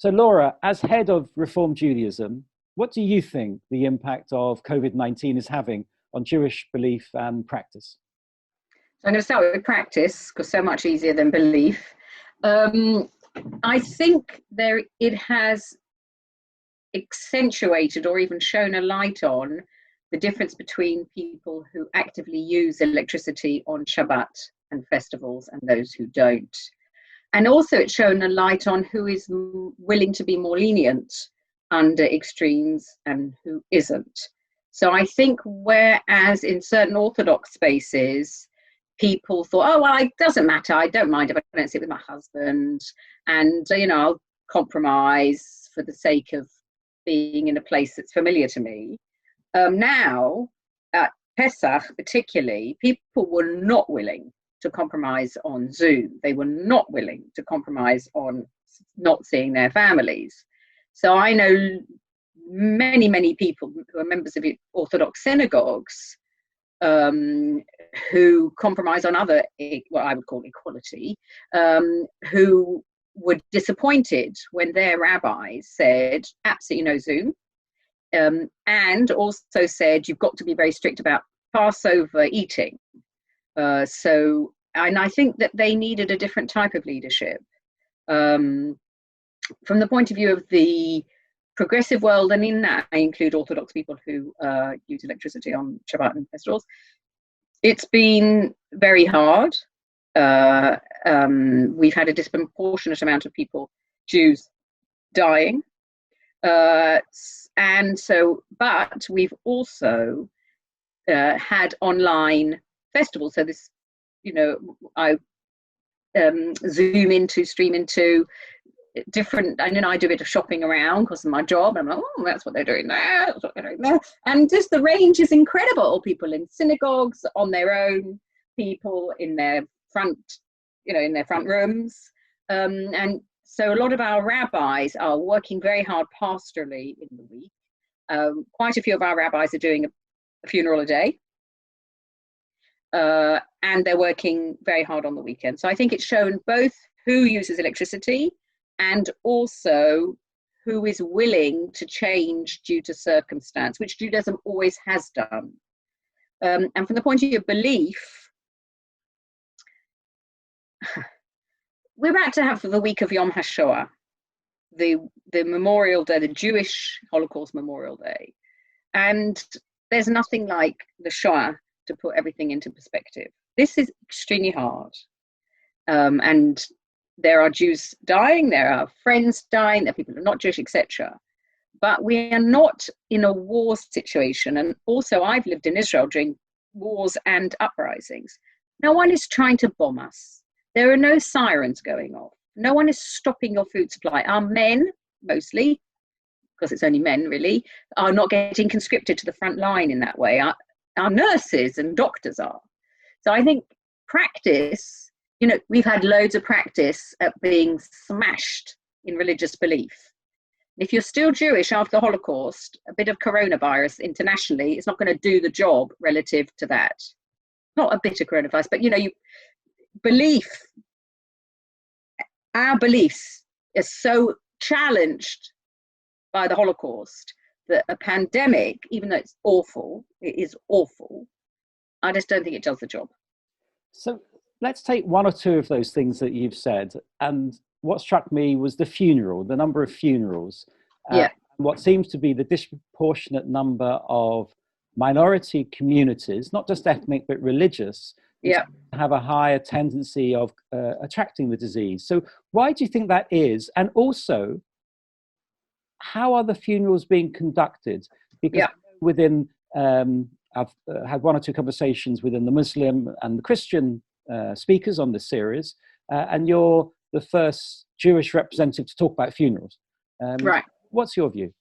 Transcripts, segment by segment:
So Laura, as head of Reform Judaism, what do you think the impact of COVID-19 is having on Jewish belief and practice? So I'm going to start with practice, because so much easier than belief. I think it has accentuated or even shown a light on the difference between people who actively use electricity on Shabbat and festivals and those who don't. And also it's shown a light on who is willing to be more lenient under extremes and who isn't. So I think whereas in certain Orthodox spaces, people thought, oh, well, it doesn't matter. I don't mind if I don't sit with my husband. And, I'll compromise for the sake of being in a place that's familiar to me. Now, at Pesach particularly, people were not willing to compromise on Zoom. They were not willing to compromise on not seeing their families. So I know many, many people who are members of Orthodox synagogues who compromise on other, what I would call equality, who were disappointed when their rabbis said, absolutely no Zoom, and also said, you've got to be very strict about Passover eating. And I think that they needed a different type of leadership. From the point of view of the progressive world, and in that I include Orthodox people who use electricity on Shabbat and festivals, it's been very hard. We've had a disproportionate amount of people, Jews, dying. But we've also had online festivals. So this, I stream into different, and I do a bit of shopping around because of my job. I'm like, oh, that's what they're doing there, that's what they're doing there. And just the range is incredible. People in synagogues on their own, people in their front, in their front rooms. And so a lot of our rabbis are working very hard pastorally in the week. Quite a few of our rabbis are doing a funeral a day. And they're working very hard on the weekend. So I think it's shown both who uses electricity and also who is willing to change due to circumstance, which Judaism always has done. And from the point of view of belief, we're about to have the week of Yom HaShoah, the Memorial Day, the Jewish Holocaust Memorial Day. And there's nothing like the Shoah to put everything into perspective. This is extremely hard. And there are Jews dying, there are friends dying, there are people who are not Jewish, etc. But we are not in a war situation. And also I've lived in Israel during wars and uprisings. No one is trying to bomb us. There are no sirens going off. No one is stopping your food supply. Our men, mostly, because it's only men really, are not getting conscripted to the front line in that way. Our nurses and doctors are. So I think practice, we've had loads of practice at being smashed in religious belief. If you're still Jewish after the Holocaust, a bit of coronavirus internationally is not going to do the job relative to that. Not a bit of coronavirus, but belief, our beliefs are so challenged by the Holocaust that a pandemic, even though it's awful, it is awful, I just don't think it does the job. So let's take one or two of those things that you've said. And what struck me was the number of funerals. What seems to be the disproportionate number of minority communities, not just ethnic, but religious, have a higher tendency of attracting the disease. So why do you think that is? And also, how are the funerals being conducted? Because within, I've had one or two conversations within the Muslim and the Christian speakers on this series, and you're the first Jewish representative to talk about funerals. Right. What's your view?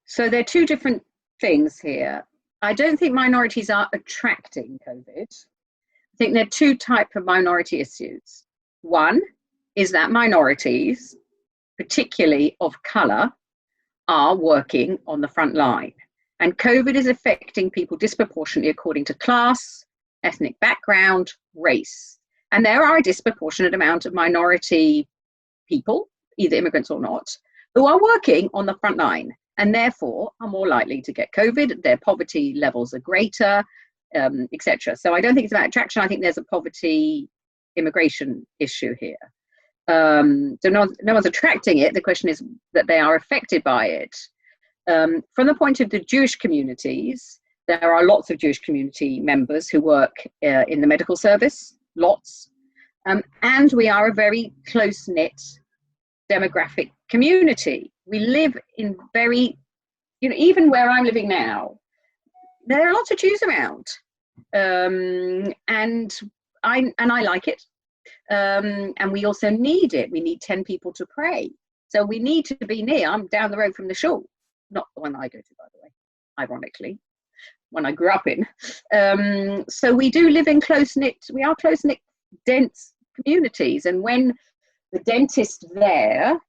So there are two different things here. I don't think minorities are attracting COVID. I think there are two types of minority issues. One is that minorities, particularly of colour, are working on the front line. And COVID is affecting people disproportionately according to class, ethnic background, race. And there are a disproportionate amount of minority people either immigrants or not, who are working on the front line and therefore are more likely to get COVID. Their poverty levels are greater, etc. So I don't think it's about attraction. I think there's a poverty immigration issue here. So no one's attracting it. The question is that they are affected by it. From the point of the Jewish communities, there are lots of Jewish community members who work in the medical service, lots. And we are a very close-knit demographic community. We live in very, even where I'm living now, there are lots of Jews around. And I like it. And we also need it. We need 10 people to pray. So we need to be near. I'm down the road from the shul, not the one I go to, by the way, ironically, one I grew up in. So we do live in close-knit, dense communities. And when the dentist there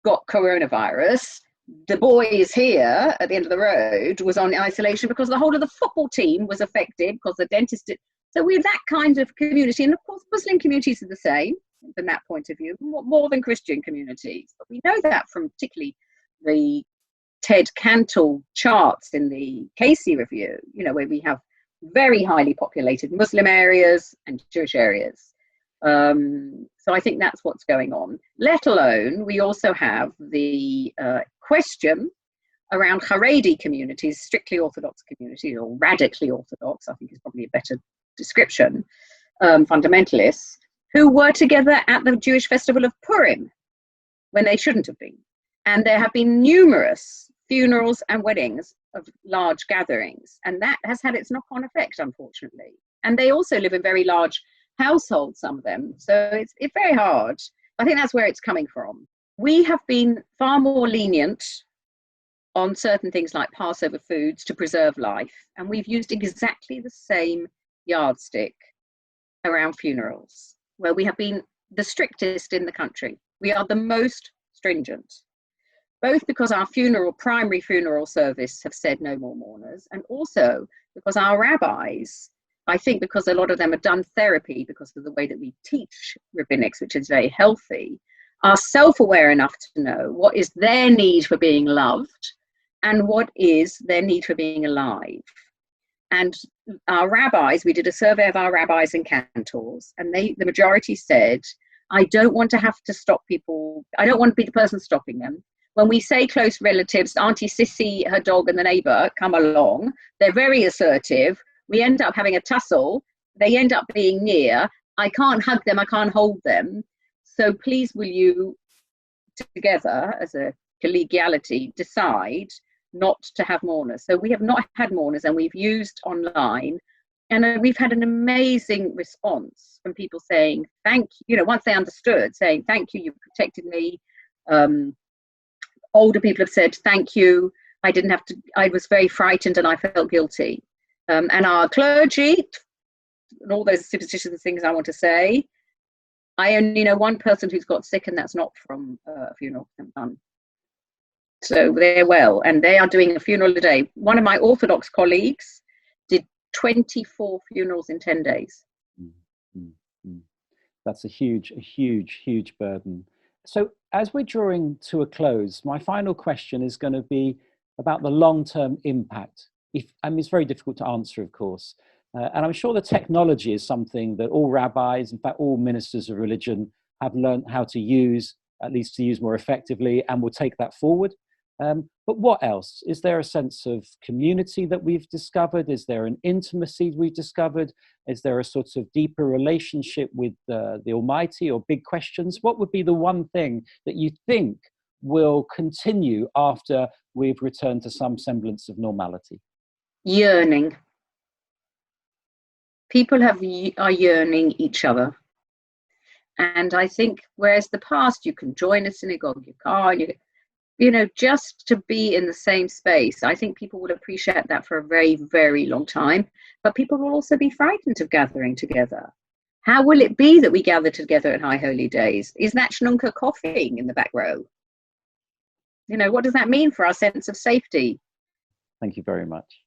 got coronavirus, the boys here at the end of the road was on isolation because the whole of the football team was affected because the dentist did. So we're that kind of community. And of course, Muslim communities are the same from that point of view, more than Christian communities. But we know that from particularly the Ted Cantle charts in the Casey Review, where we have very highly populated Muslim areas and Jewish areas. So I think that's what's going on, let alone we also have the question around Haredi communities, strictly Orthodox communities, or radically Orthodox, I think is probably a better description, fundamentalists, who were together at the Jewish festival of Purim when they shouldn't have been. And there have been numerous funerals and weddings of large gatherings, and that has had its knock-on effect, unfortunately. And they also live in very large households, some of them, so it's very hard. I think that's where it's coming from. We have been far more lenient on certain things like Passover foods to preserve life, and we've used exactly the same yardstick around funerals, where we have been the strictest in the country. We are the most stringent, both because our primary funeral service have said no more mourners, and also because our rabbis, I think because a lot of them have done therapy because of the way that we teach rabbinics, which is very healthy, are self-aware enough to know what is their need for being loved and what is their need for being alive. And our rabbis, we did a survey of our rabbis and cantors, and the majority said, I don't want to have to stop people. I don't want to be the person stopping them. When we say close relatives, Auntie Sissy, her dog, and the neighbor come along, they're very assertive. We end up having a tussle. They end up being near. I can't hug them. I can't hold them. So please, will you, together as a collegiality, decide not to have mourners? So we have not had mourners, and we've used online. And we've had an amazing response from people saying, thank you. Once they understood, saying, thank you, you protected me. Older people have said, thank you. I was very frightened and I felt guilty. And our clergy, and all those superstitious things I want to say, I only know one person who's got sick, and that's not from a funeral. So they're well, and they are doing a funeral a day. One of my Orthodox colleagues did 24 funerals in 10 days. That's a huge burden. So as we're drawing to a close, my final question is going to be about the long-term impact. It's very difficult to answer, of course. And I'm sure the technology is something that all rabbis, in fact, all ministers of religion have learned how to use, at least to use more effectively, and will take that forward. But what else? Is there a sense of community that we've discovered? Is there an intimacy we've discovered? Is there a sort of deeper relationship with the Almighty, or big questions? What would be the one thing that you think will continue after we've returned to some semblance of normality? Yearning. People are yearning each other. And I think, whereas the past, you can join a synagogue, you can't, just to be in the same space. I think people will appreciate that for a very, very long time. But people will also be frightened of gathering together. How will it be that we gather together at High Holy Days? Is that Schnunker coughing in the back row? What does that mean for our sense of safety? Thank you very much.